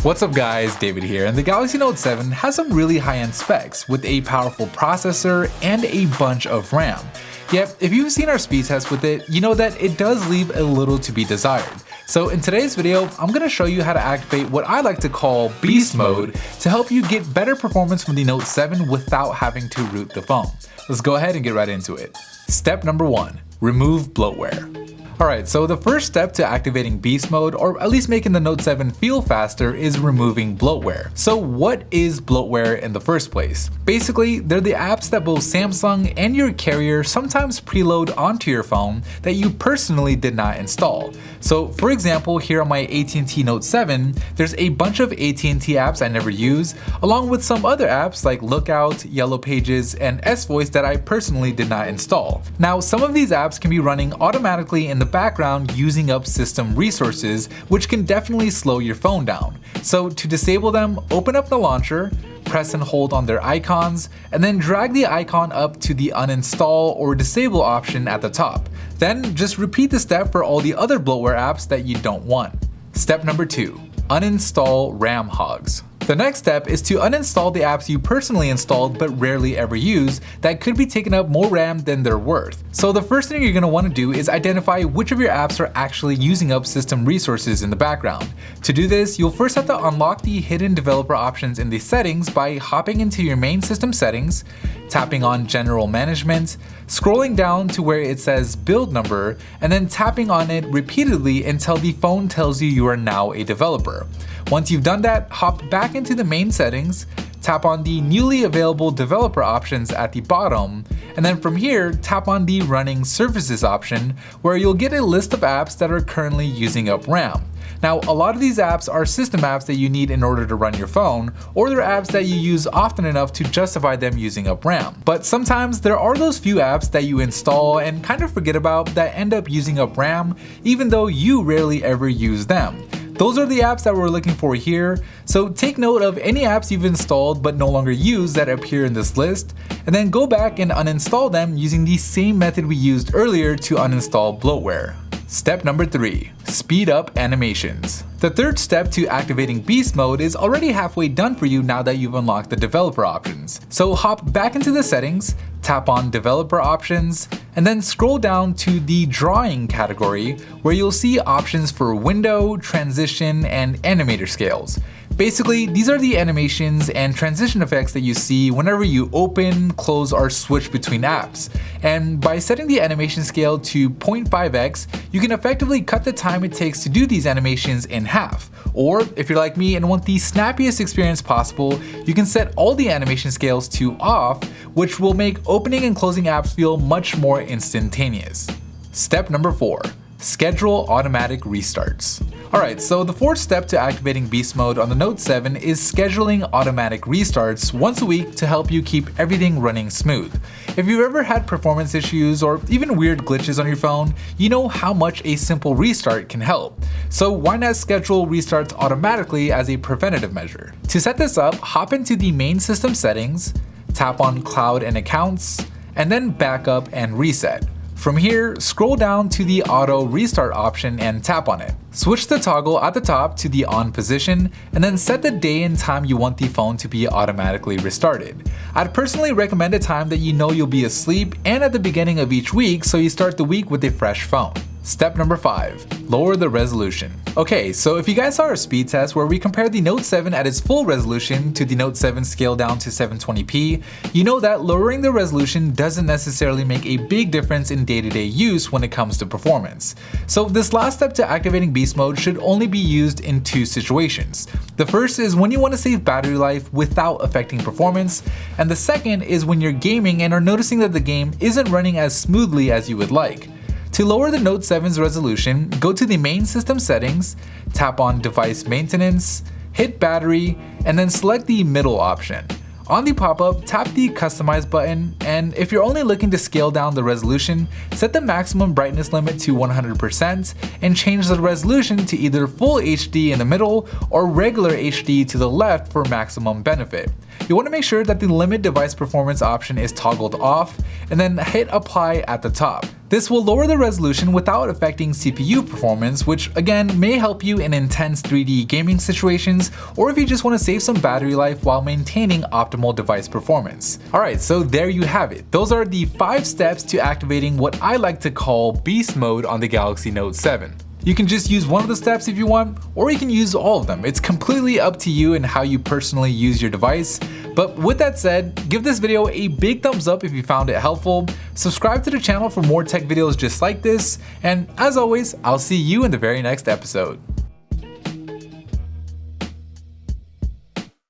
What's up guys, David here, and the Galaxy Note 7 has some really high-end specs with a powerful processor and a bunch of RAM. Yet, if you've seen our speed test with it, you know that it does leave a little to be desired. So in today's video, I'm going to show you how to activate what I like to call Beast Mode to help you get better performance from the Note 7 without having to root the phone. Let's go ahead and get right into it. Step number 1. Remove bloatware. Alright, so the first step to activating Beast Mode, or at least making the Note 7 feel faster, is removing bloatware. So what is bloatware in the first place? Basically, they're the apps that both Samsung and your carrier sometimes preload onto your phone that you personally did not install. So for example, here on my AT&T Note 7, there's a bunch of AT&T apps I never use, along with some other apps like Lookout, Yellow Pages, and S-Voice that I personally did not install. Now, some of these apps can be running automatically in the background using up system resources, which can definitely slow your phone down. So to disable them, open up the launcher, press and hold on their icons, and then drag the icon up to the uninstall or disable option at the top. Then just repeat the step for all the other bloatware apps that you don't want. Step number 2. Uninstall Ram hogs. The next step is to uninstall the apps you personally installed but rarely ever use that could be taking up more RAM than they're worth. So the first thing you're going to want to do is identify which of your apps are actually using up system resources in the background. To do this, you'll first have to unlock the hidden developer options in the settings by hopping into your main system settings, tapping on General Management, scrolling down to where it says Build Number, and then tapping on it repeatedly until the phone tells you are now a developer. Once you've done that, hop back into the main settings, tap on the newly available developer options at the bottom, and then from here, tap on the Running Services option, where you'll get a list of apps that are currently using up RAM. Now, a lot of these apps are system apps that you need in order to run your phone, or they're apps that you use often enough to justify them using up RAM. But sometimes there are those few apps that you install and kind of forget about that end up using up RAM, even though you rarely ever use them. Those are the apps that we're looking for here, so take note of any apps you've installed but no longer use that appear in this list, and then go back and uninstall them using the same method we used earlier to uninstall bloatware. Step number 3. Speed up animations. The third step to activating Beast Mode is already halfway done for you now that you've unlocked the developer options. So hop back into the settings, tap on Developer Options, and then scroll down to the Drawing category where you'll see options for window, transition, and animator scales. Basically, these are the animations and transition effects that you see whenever you open, close, or switch between apps. And by setting the animation scale to 0.5x, you can effectively cut the time it takes to do these animations in half. Or if you're like me and want the snappiest experience possible, you can set all the animation scales to off, which will make opening and closing apps feel much more instantaneous. Step number 4. Schedule automatic restarts. Alright, so the fourth step to activating Beast Mode on the Note 7 is scheduling automatic restarts once a week to help you keep everything running smooth. If you've ever had performance issues or even weird glitches on your phone, you know how much a simple restart can help. So why not schedule restarts automatically as a preventative measure? To set this up, hop into the main system settings, tap on Cloud and Accounts, and then Backup and Reset. From here, scroll down to the Auto Restart option and tap on it. Switch the toggle at the top to the on position, and then set the day and time you want the phone to be automatically restarted. I'd personally recommend a time that you know you'll be asleep and at the beginning of each week so you start the week with a fresh phone. Step number 5. Lower the resolution. Okay, so if you guys saw our speed test where we compared the Note 7 at its full resolution to the Note 7 scaled down to 720p, you know that lowering the resolution doesn't necessarily make a big difference in day-to-day use when it comes to performance. So this last step to activating Beast Mode should only be used in 2 situations. The first is when you want to save battery life without affecting performance, and the second is when you're gaming and are noticing that the game isn't running as smoothly as you would like. To lower the Note 7's resolution, go to the main system settings, tap on Device Maintenance, hit Battery, and then select the middle option. On the pop-up, tap the Customize button, and if you're only looking to scale down the resolution, set the maximum brightness limit to 100% and change the resolution to either Full HD in the middle or regular HD to the left for maximum benefit. you want to make sure that the limit device performance option is toggled off, and then hit apply at the top. This will lower the resolution without affecting CPU performance, which again may help you in intense 3D gaming situations, or if you just want to save some battery life while maintaining optimal device performance. Alright, so there you have it. Those are the 5 steps to activating what I like to call beast mode on the Galaxy Note 7. You can just use one of the steps if you want, or you can use all of them. It's completely up to you and how you personally use your device. But with that said, give this video a big thumbs up if you found it helpful, subscribe to the channel for more tech videos just like this, and as always, I'll see you in the very next episode.